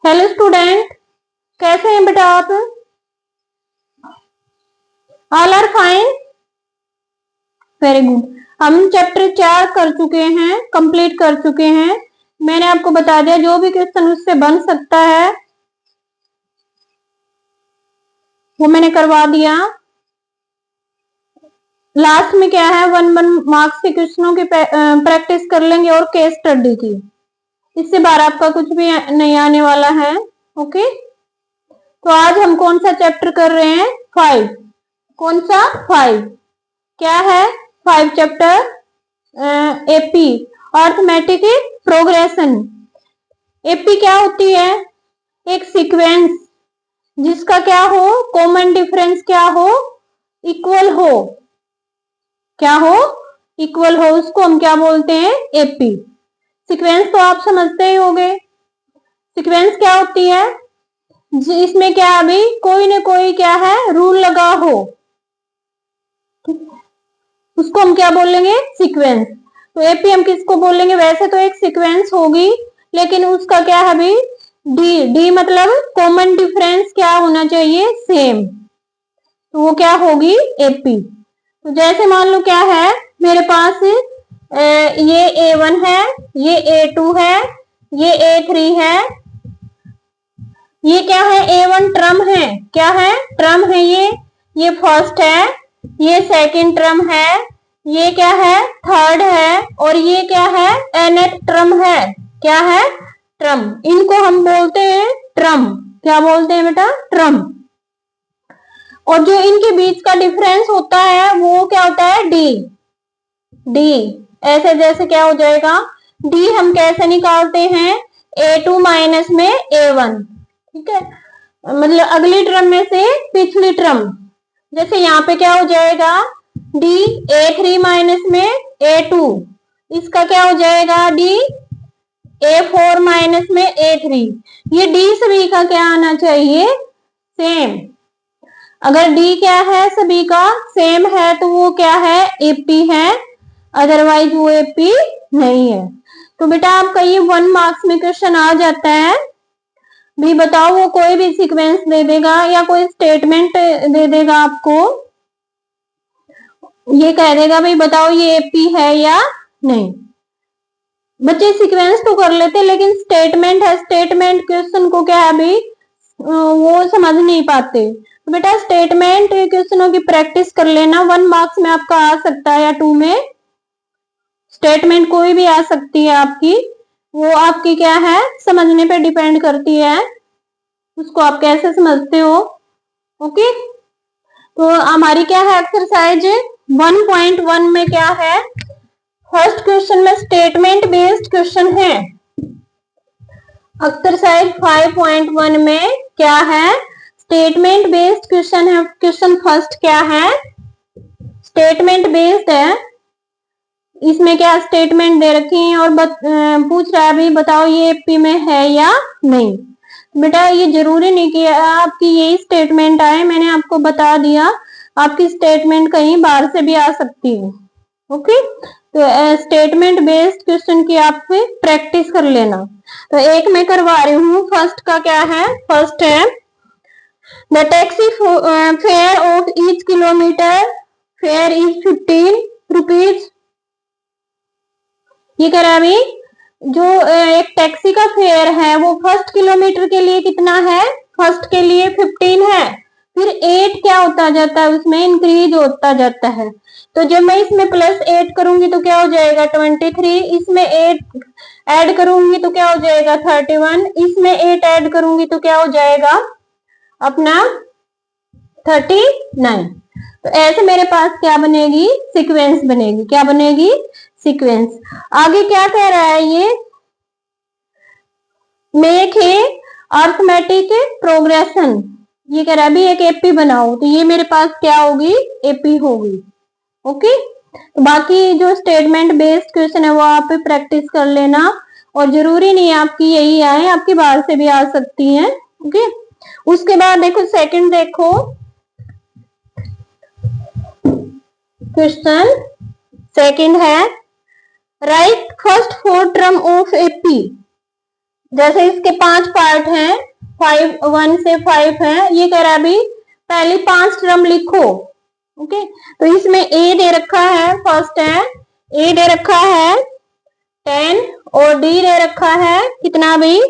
Hello student, कैसे हैं बेटा आप? All are fine, very good. हम चैप्टर 4 कर चुके हैं, कंप्लीट कर चुके हैं। मैंने आपको बता दिया जो भी क्वेश्चन उससे बन सकता है वो मैंने करवा दिया। लास्ट में क्या है, 1 मार्क्स के क्वेश्चनों की प्रैक्टिस कर लेंगे और केस स्टडी की। इससे बाहर आपका कुछ भी नहीं आने वाला है। ओके, तो आज हम कौन सा चैप्टर कर रहे हैं? 5। कौन सा? 5। क्या है 5 chapter? AP, arithmetic progression. AP क्या होती है? एक सीक्वेंस जिसका क्या हो, कॉमन डिफरेंस क्या हो, इक्वल हो। क्या हो? इक्वल हो, उसको हम क्या बोलते हैं? एपी। सीक्वेंस तो आप समझते ही होंगे। सीक्वेंस क्या होती है? इसमें क्या अभी कोई ना कोई क्या है, रूल लगा हो, उसको हम क्या बोलेंगे? सीक्वेंस। तो एपी हम किसको बोलेंगे? वैसे तो एक सीक्वेंस होगी, लेकिन उसका क्या है अभी? डी मतलब कॉमन डिफरेंस क्या होना चाहिए? सेम। तो वो क्या होगी? एपी। तो जैसे मान लो क्या है मेरे पास, ये A1 है, ये A2 है, ये A3 है, ये क्या है? A1 टर्म है। क्या है? टर्म है। ये फर्स्ट है, ये सेकंड टर्म है, ये क्या है? थर्ड है, और ये क्या है? nth टर्म है। क्या है? ट्रम। इनको हम बोलते हैं ट्रम। क्या बोलते हैं बेटा? ट्रम। और जो इनके बीच का डिफरेंस होता है वो क्या होता है? डी। डी ऐसे जैसे क्या हो जाएगा? डी हम कैसे निकालते हैं? A2 माइनस में A1। ठीक है, मतलब अगली टर्म में से पिछली टर्म। जैसे यहाँ पे क्या हो जाएगा? डी A3 माइनस में A2, इसका क्या हो जाएगा? डी A4 माइनस में A3। ये डी सभी का क्या आना चाहिए? सेम। अगर डी क्या है? सभी का सेम है तो वो क्या है? एपी है, अदरवाइज वो एपी नहीं है। तो बेटा आपका ये 1 मार्क्स में क्वेश्चन आ जाता है। भी बताओ, वो कोई भी सीक्वेंस दे देगा या कोई स्टेटमेंट दे देगा आपको, ये कह देगा भाई बताओ ये एपी है या नहीं। बच्चे सीक्वेंस तो कर लेते, लेकिन स्टेटमेंट है, स्टेटमेंट क्वेश्चन को क्या है अभी वो समझ नहीं पाते। तो बेटा स्टेटमेंट क्वेश्चनों की प्रैक्टिस कर लेना। 1 मार्क्स में आपका आ सकता है या 2 में। स्टेटमेंट कोई भी आ सकती है आपकी, वो आपकी क्या है, समझने पे डिपेंड करती है, उसको आप कैसे समझते हो। ओके, तो हमारी क्या है एक्सरसाइज 1.1 में क्या है? फर्स्ट क्वेश्चन में स्टेटमेंट बेस्ड क्वेश्चन है। एक्सरसाइज 5.1 में क्या है? स्टेटमेंट बेस्ड क्वेश्चन है। क्वेश्चन फर्स्ट क्या है? स्टेटमेंट बेस्ड है। इसमें क्या स्टेटमेंट दे रखी है और पूछ रहा है अभी बताओ ये एपी में है या नहीं। बेटा ये जरूरी नहीं कि आपकी यही स्टेटमेंट आए, मैंने आपको बता दिया आपकी स्टेटमेंट कहीं बाहर से भी आ सकती है। ओके, तो स्टेटमेंट बेस्ड क्वेश्चन की आप प्रैक्टिस कर लेना। तो एक मैं करवा रही हूँ। फर्स्ट का क्या है? फर्स्ट है the taxi fare of each kilometre fair is 15 rupees. ये करा अभी जो एक टैक्सी का फेयर है वो फर्स्ट किलोमीटर के लिए कितना है? फर्स्ट के लिए 15 है, फिर 8 क्या होता जाता है? उसमें इंक्रीज होता जाता है। तो जब मैं इसमें +8 करूंगी तो क्या हो जाएगा? 23। इसमें 8 ऐड करूंगी तो क्या हो जाएगा? 31। इसमें 8 ऐड करूंगी तो क्या हो जाएगा? अपना 39। तो ऐसे मेरे पास क्या बनेगी? सीक्वेंस बनेगी। क्या बनेगी? सीक्वेंस। आगे क्या कह रहा है ये? Make a arithmetic progression. ये कह रहा है अभी एक एपी बनाओ, तो ये मेरे पास क्या होगी? एपी होगी। ओके, तो बाकी जो स्टेटमेंट बेस्ड क्वेश्चन है वो आप प्रैक्टिस कर लेना, और जरूरी नहीं है आपकी यही आए, आपकी बाहर से भी आ सकती है। ओके, उसके बाद देखो सेकंड, देखो क्वेश्चन सेकंड है right first 4 term of AP. जैसे इसके 5 पार्ट हैं, 1 से 5 है, ये कह रहा है अभी पहली 5 टर्म लिखो। ओके, तो इसमें ए दे रखा है, फर्स्ट है ए दे रखा है 10 और डी दे रखा है कितना भी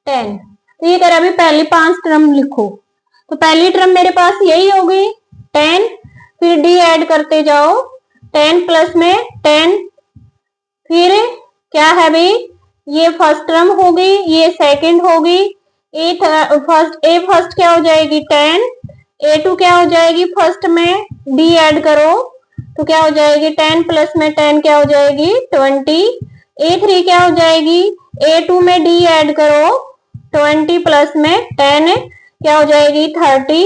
10। तो ये कह रहा है अभी पहली 5 टर्म लिखो। तो पहली टर्म मेरे पास यही होगी 10, फिर डी ऐड करते जाओ, 10 प्लस में 10, फिर क्या है भाई ये फर्स्ट टर्म होगी, ये सेकंड होगी, ए फर्स्ट क्या हो जाएगी 10, A2 क्या हो जाएगी फर्स्ट में, डी ऐड करो तो क्या हो जाएगी 10 प्लस में 10 क्या हो जाएगी 20, A3 क्या हो जाएगी, A2 में डी ऐड करो 20 प्लस में 10 क्या हो जाएगी 30,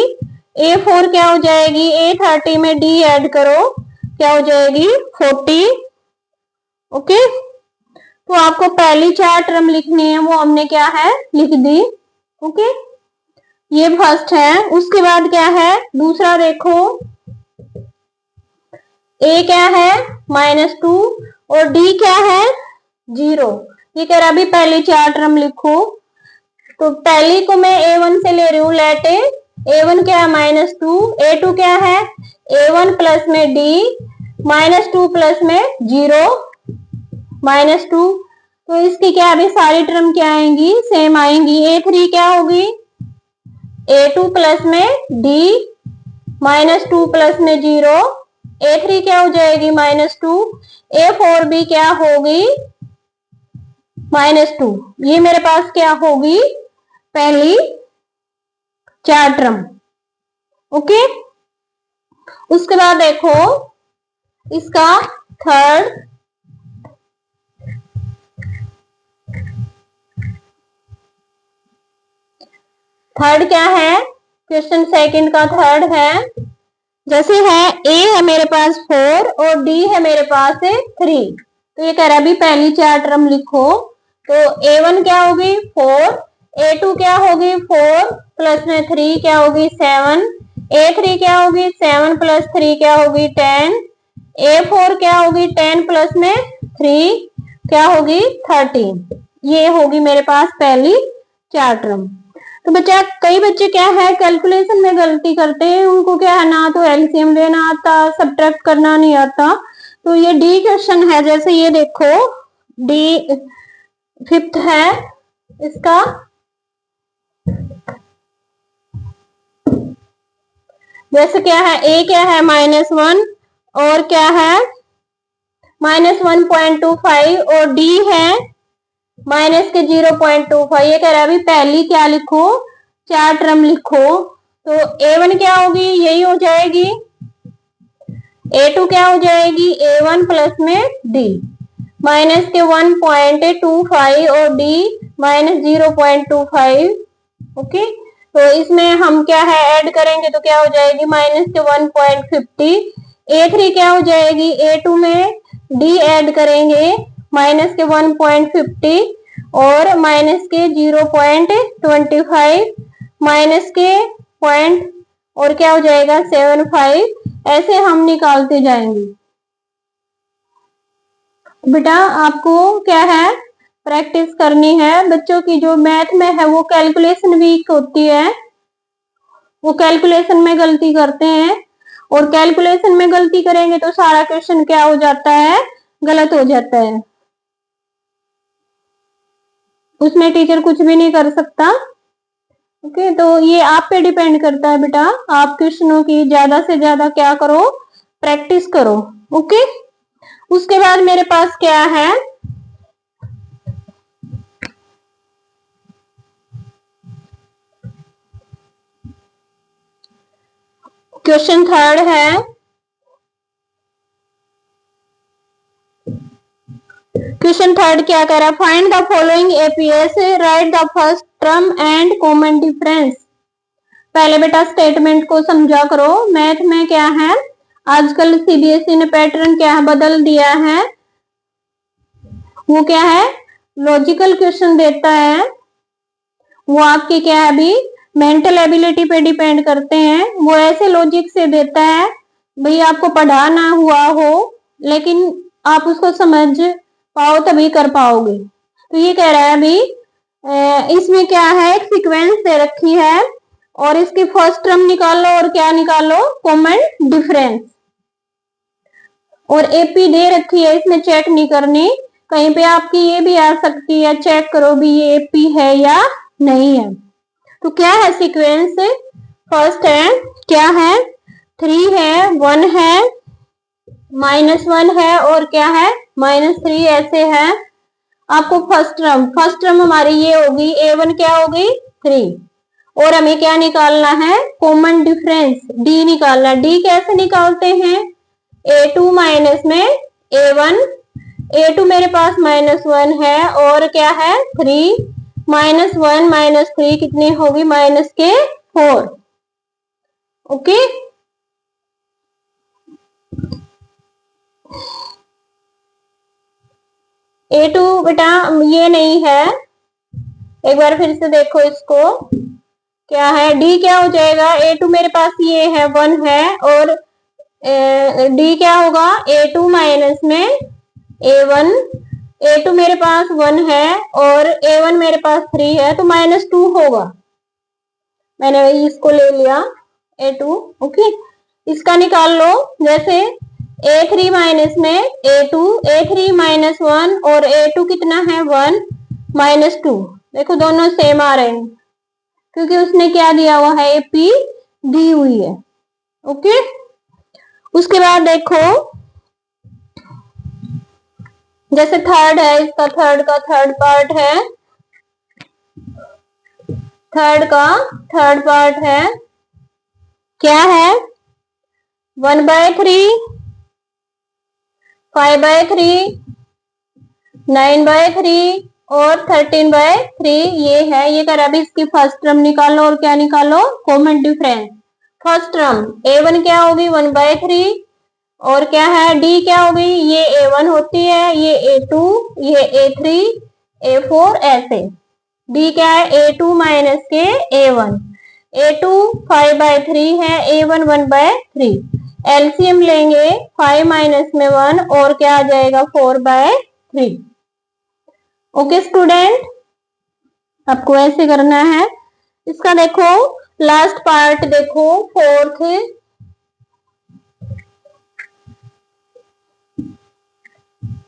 A4 क्या हो जाएगी, A30 में डी ऐड करो क्या हो जाएगी 40। ओके, तो आपको पहली 4 टर्म लिखनी है, वो हमने क्या है लिख दी। ओके, ये फर्स्ट है। उसके बाद क्या है दूसरा, देखो ए क्या है -2 और डी क्या है 0। ये कह रहा अभी पहली 4 टर्म लिखो। तो पहली को मैं A1 से ले रही हूँ, लेट A1 क्या है -2, A2 क्या है A1 प्लस में डी -2 प्लस में 0 -2। तो इसकी क्या अभी सारी टर्म क्या आएंगी सेम आएंगी। A3 क्या होगी A2 प्लस में D -2 प्लस में 0, A3 क्या हो जाएगी -2, A4 भी क्या होगी -2। ये मेरे पास क्या होगी पहली 4 टर्म। ओके, उसके बाद देखो इसका थर्ड, क्या है क्वेश्चन सेकंड का थर्ड है। जैसे है ए है मेरे पास 4 और डी है मेरे पास 3। तो ये कह रहा है अभी पहली 4 टर्म लिखो। तो A1 क्या होगी 4, A2 क्या होगी 4 प्लस में 3 क्या होगी 7, A3 क्या होगी 7 प्लस 3 क्या होगी 10, A4 क्या होगी 10 प्लस में 3 क्या होगी 13। ये होगी मेरे पास पहली 4 टर्म। तो बच्चा कई बच्चे क्या है कैलकुलेशन में गलती करते हैं, उनको क्या है ना तो एलसीएम लेना आता, सब्ट्रैक्ट करना नहीं आता। तो ये डी क्वेश्चन है, जैसे ये देखो डी फिफ्थ है इसका, जैसे क्या है ए क्या है -1 और क्या है -1.25 और डी है माइनस के 0.25। ये कह रहा है अभी पहली क्या लिखो 4 टर्म लिखो। तो A1 क्या होगी यही हो जाएगी, A2 क्या हो जाएगी A1 प्लस में D माइनस के 1.25 और D -0.25। ओके, तो इसमें हम क्या है ऐड करेंगे तो क्या हो जाएगी माइनस के 1.50। A3 क्या हो जाएगी A2 में D ऐड करेंगे माइनस के 1.50 और माइनस के 0.25 माइनस के पॉइंट और क्या हो जाएगा 75। ऐसे हम निकालते जाएंगे। बेटा आपको क्या है प्रैक्टिस करनी है। बच्चों की जो मैथ में है वो कैलकुलेशन वीक होती है, वो कैलकुलेशन में गलती करते हैं और कैलकुलेशन में गलती करेंगे तो सारा क्वेश्चन क्या हो जाता है गलत हो जाता है, उसमें टीचर कुछ भी नहीं कर सकता। ओके, तो ये आप पे डिपेंड करता है बेटा, आप क्वेश्चनों की ज्यादा से ज्यादा क्या करो प्रैक्टिस करो। ओके, उसके बाद मेरे पास क्या है क्वेश्चन थर्ड है। क्वेश्चन थर्ड क्या कह रहा है, find the following APS, right the first term and common difference. पहले बेटा स्टेटमेंट को समझा करो। मैथ में क्या है आजकल सीबीएसई ने पैटर्न क्या है बदल दिया है, वो क्या है लॉजिकल क्वेश्चन देता है, वो आपकी क्या है अभी मेंटल एबिलिटी पे डिपेंड करते हैं। वो ऐसे लॉजिक से देता है भाई आपको पढ़ाना हुआ हो लेकिन आप उसको समझ पाओ तभी कर पाओगे। तो ये कह रहा है अभी इसमें क्या है, एक सीक्वेंस दे रखी है और इसकी फर्स्ट टर्म निकालो और क्या निकालो, कॉमन डिफरेंस। और एपी दे रखी है, इसमें चेक नहीं करनी, कहीं पे आपकी ये भी आ सकती है, चेक करो भी ये एपी है या नहीं है। तो क्या है सीक्वेंस, फर्स्ट है क्या है, 3 है, 1 है, -1 है और क्या है -3, ऐसे है। आपको फर्स्ट टर्म हमारी ये होगी, A1 क्या होगी 3, और हमें क्या निकालना है, कॉमन डिफरेंस D निकालना है। D कैसे निकालते हैं, A2 माइनस में A1, A2 मेरे पास -1 है और क्या है 3, -1 -3 कितनी होगी, -4। ओके, A2 बेटा ये नहीं है, एक बार फिर से देखो इसको, क्या है D क्या हो जाएगा, A2 मेरे पास ये है 1 है और D क्या होगा, A2 माइनस में A1, A2 मेरे पास 1 है और A1 मेरे पास 3 है तो -2 होगा, मैंने इसको ले लिया A2। ओके, इसका निकाल लो, जैसे A3 माइनस में A2, A3 -1 और A2 कितना है 1, -2, देखो दोनों सेम आ रहे हैं क्योंकि उसने क्या दिया हुआ है, एपी दी हुई है। ओके, उसके बाद देखो जैसे थर्ड है, इसका थर्ड का थर्ड पार्ट है, थर्ड का थर्ड पार्ट है, क्या है 1/3, 5/3, 9/3 और 13/3, ये है, ये कर। अभी इसकी फर्स्ट टर्म निकालो और क्या निकालो, common difference. First term A1 क्या होगी 1/3 और क्या है D क्या होगी, ये A1 होती है, ये A2, ये A3, A4, ऐसे। D क्या है, A2 माइनस के A1, A2 5/3 है, A1 1/3। एलसीएम लेंगे 5 माइनस में 1 और क्या आ जाएगा 4/3। ओके स्टूडेंट, आपको ऐसे करना है। इसका देखो लास्ट पार्ट देखो, फोर्थ,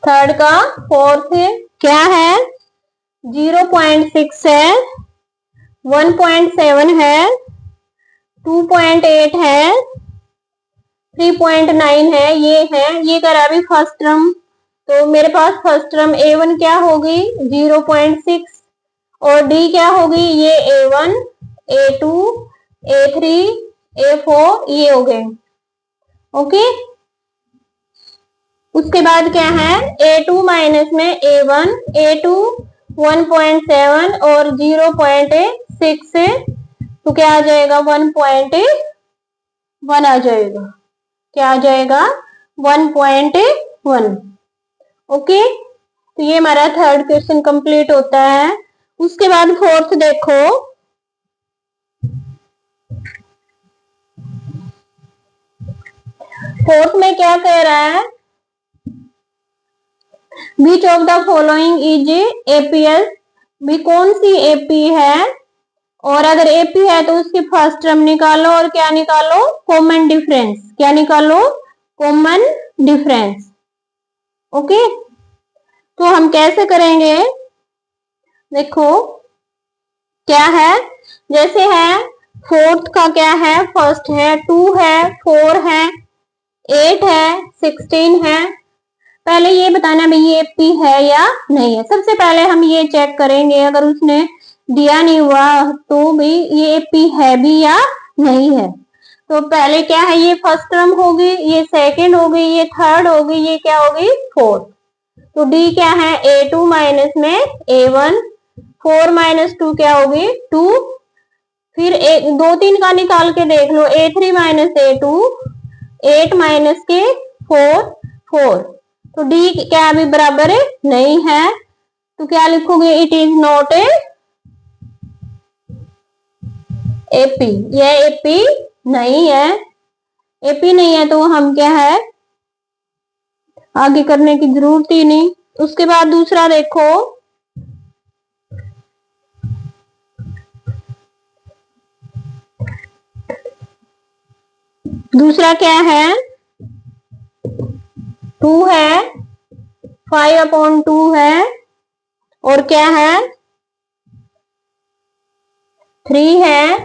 थर्ड का फोर्थ क्या है, 0.6 है, 1.7 है, 2.8 है, 3.9 है, ये करा भी फर्स्ट टर्म। तो मेरे पास फर्स्ट टर्म A1 क्या होगी 0.6 और D क्या होगी, ये A1, A2, A3, A4, ये हो गए। ओके, उसके बाद क्या है A2 माइनस में A1, A2 1.7 और 0.6, तो क्या आ जाएगा 1.1 आ जाएगा, क्या आ जाएगा 1.1। ओके, तो ये हमारा थर्ड क्वेश्चन कंप्लीट होता है। उसके बाद फोर्थ देखो, फोर्थ में क्या कह रहा है, which of the following is APS, भी कौन सी एपी है, और अगर एपी है तो उसकी फर्स्ट टर्म निकालो और क्या निकालो, कॉमन डिफरेंस, क्या निकालो, कॉमन डिफरेंस। ओके, तो हम कैसे करेंगे, देखो क्या है, जैसे है फोर्थ का क्या है, फर्स्ट है 2 है, 4 है, 8 है, 16 है। पहले ये बताना भाई ये एपी है या नहीं है। सबसे पहले हम ये चेक करेंगे, अगर उसने दिया नहीं हुआ तो भाई ये एपी है भी या नहीं है। तो पहले क्या है, ये फर्स्ट टर्म होगी, ये सेकंड होगी, ये थर्ड होगी, ये क्या होगी फोर्थ। तो D क्या है, A2 माइनस में A1, 4 माइनस 2 क्या होगी 2, फिर 2 3 का निकाल के देख लो, A3 माइनस A2, 8 माइनस के 4, 4। तो D क्या अभी बराबर नहीं है, तो क्या लिखोगे, it is not a AP, यह एपी नहीं है, एपी नहीं है तो हम क्या है आगे करने की जरूरत ही नहीं। उसके बाद दूसरा देखो, दूसरा क्या है, 2 है, 5/2 है, और क्या है, 3 है,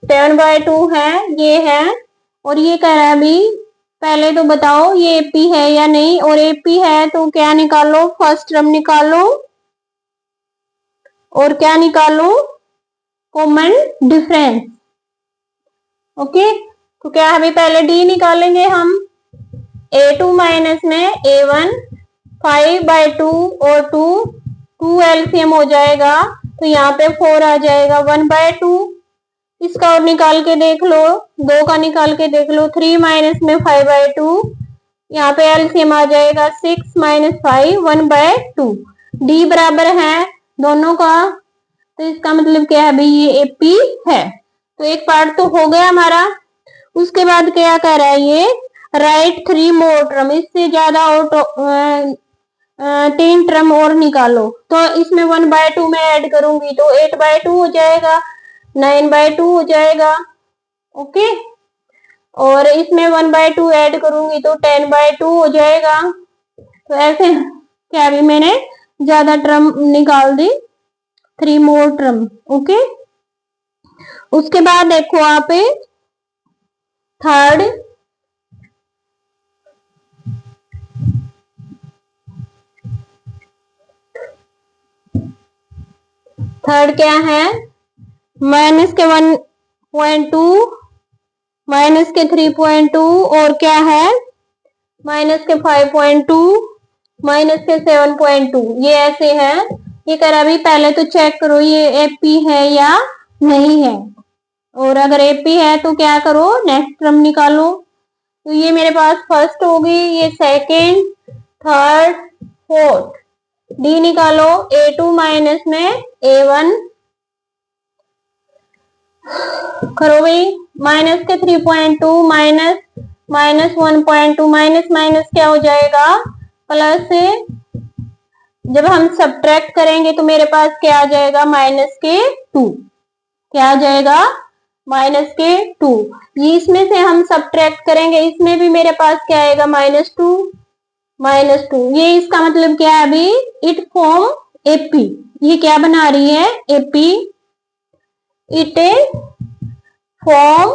7/2 है, ये है। और ये कह रहा है अभी पहले तो बताओ ये एपी है या नहीं, और एपी है तो क्या निकालो, फर्स्ट टर्म निकालो और क्या निकालो, कॉमन डिफरेंस। ओके, तो क्या अभी पहले डी निकालेंगे हम, a2 माइनस में a1, 5/2 और 2 एलसीएम हो जाएगा, तो यहाँ पे 4 आ जाएगा, 1/2। इसका और निकाल के देख लो, 2 का निकाल के देख लो, 3 माइनस में 5/2, यहाँ पे एलसीएम आ जाएगा 6 माइनस 5, 1/2। डी बराबर है दोनों का, तो इसका मतलब क्या है भाई, ये एपी है। तो एक पार्ट तो हो गया हमारा। उसके बाद क्या कह रहा है ये, राइट 3 मोर टर्म, इससे ज्यादा और 3 टर्म और निकालो। तो इसमें 1/2 में ऐड करूंगी तो 8/2 हो जाएगा, 9/2 हो जाएगा। ओके, और इसमें 1/2 ऐड करूंगी तो 10/2 हो जाएगा। तो ऐसे क्या भी मैंने ज्यादा टर्म निकाल दी, 3 मोर टर्म। ओके, उसके बाद देखो आप थर्ड, क्या है, माइनस के 1.2, माइनस के 3.2, और क्या है, माइनस के 5.2, माइनस के 7.2, ये ऐसे है। ये करा भी पहले तो चेक करो ये एपी है या नहीं है, और अगर एपी है तो क्या करो, नेक्स्ट टर्म निकालो। तो ये मेरे पास फर्स्ट होगी, ये सेकेंड, थर्ड, फोर्थ। डी निकालो, a2 माइनस में a1 करो भाई, माइनस के 3.2 माइनस माइनस 1.2, माइनस माइनस क्या हो जाएगा, प्लस। जब हम सब्ट्रैक्ट करेंगे तो मेरे पास क्या आ जाएगा, -2। क्या आ जाएगा, -2। ये इसमें से हम सब्ट्रैक्ट करेंगे, इसमें भी मेरे पास क्या आएगा, -2। ये इसका मतलब क्या है अभी, इट फॉर्म एपी। ये क्या बना रही है, एपी। इट फॉर्म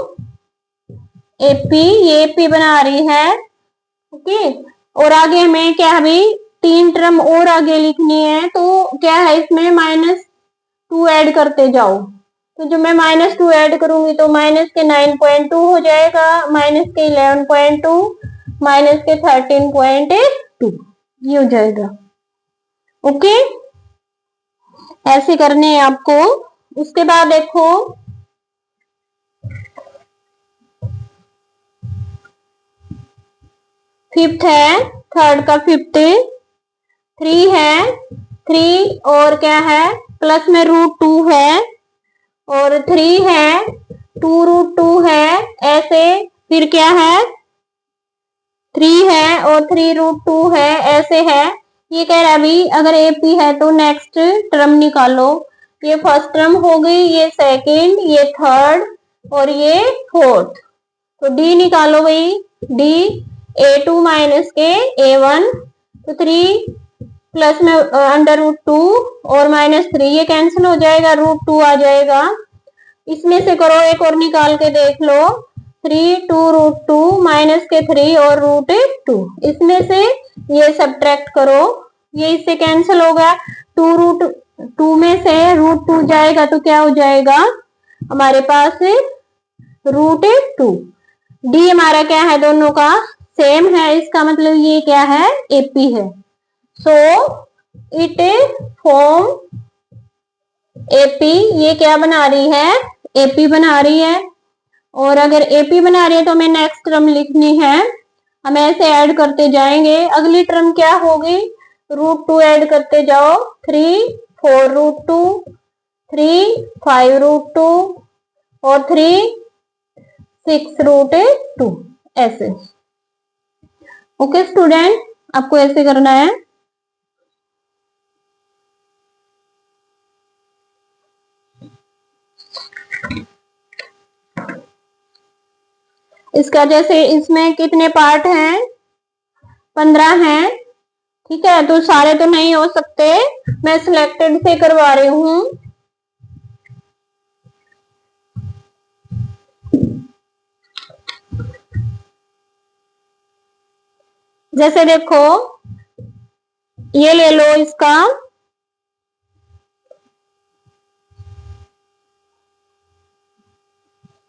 एपी, ये एपी बना रही है। ओके, और आगे हमें क्या अभी 3 टर्म और आगे लिखनी है, तो क्या है इसमें -2 ऐड करते जाओ। तो जब मैं -2 ऐड करूंगी तो माइनस के 9.2 हो जाएगा, माइनस के 11.2, माइनस के 13.2, ये हो जाएगा। ओके, ऐसे करने हैं आपको। उसके बाद देखो फिफ्थ है, थर्ड का फिफ्थ, 3 है, 3 और क्या है, प्लस में √2 है, और 3 है, 2√2 है, ऐसे। फिर क्या है, 3 है और 3√2 है, ऐसे है। ये कह रहा है अभी अगर एपी है तो नेक्स्ट टर्म निकालो। ये फर्स्ट टर्म हो गई, ये सेकंड, ये थर्ड, और ये फोर्थ। तो डी निकालो भाई, डी a2 माइनस के a1, तो 3 प्लस में √2 और -3, ये कैंसिल हो जाएगा, √2 आ जाएगा। इसमें से करो एक और निकाल के देख लो, 3, 2 √2, माइनस के 3 और √2, इसमें से ये सब्ट्रैक्ट करो, ये इससे कैंसिल होगा। 2 में से √2 जाएगा तो क्या हो जाएगा हमारे पास, √2। डी हमारा क्या है, दोनों का सेम है, इसका मतलब ये क्या है, एपी है। सो इट फॉर्म एपी, ये क्या बना रही है, एपी बना रही है। और अगर एपी बना रही है तो हमें नेक्स्ट टर्म लिखनी है, हम ऐसे ऐड करते जाएंगे। अगली टर्म क्या होगी, √2 ऐड करते जाओ, 3, 4 √2, 3, 5 √2, और 3, 6 √2, ऐसे। ओके स्टूडेंट, आपको ऐसे करना है। इसका जैसे इसमें कितने पार्ट हैं, 15 हैं, ठीक है, तो सारे तो नहीं हो सकते, मैं सिलेक्टेड से करवा रही हूं। जैसे देखो ये ले लो, इसका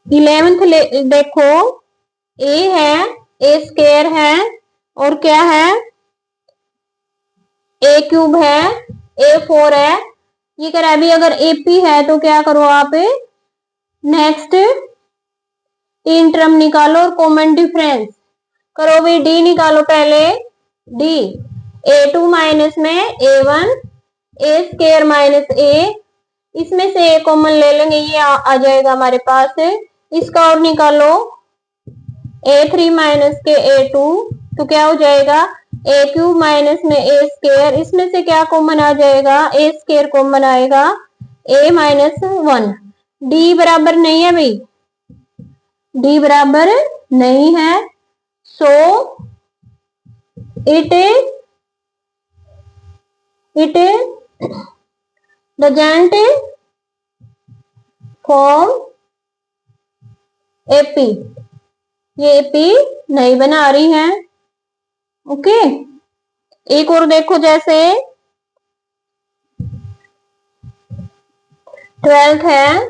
11th देखो, ए है, ए स्क्वायर है, और क्या है, ए क्यूब है, ए 4 है, ये कह रहा है अभी अगर एपी है तो क्या करो आप, नेक्स्ट तीन टर्म निकालो और कॉमन डिफरेंस करो भी, डी निकालो पहले, डी A2 माइनस में A1, ए स्क्वायर माइनस ए, इसमें से ए कॉमन ले लेंगे, ये आ जाएगा हमारे पास, इसका और निकालो A3 माइनस के A2, तो क्या हो जाएगा, ए क्यूब माइनस में ए स्क्वायर, इसमें से क्या कॉमन आ जाएगा, ए स्क्वायर कॉमन आएगा, a माइनस 1, डी बराबर नहीं है भाई, डी बराबर नहीं है, so it doesn't form AP, ये एपी नहीं बना रही है। ओके, एक और देखो, जैसे 12th है,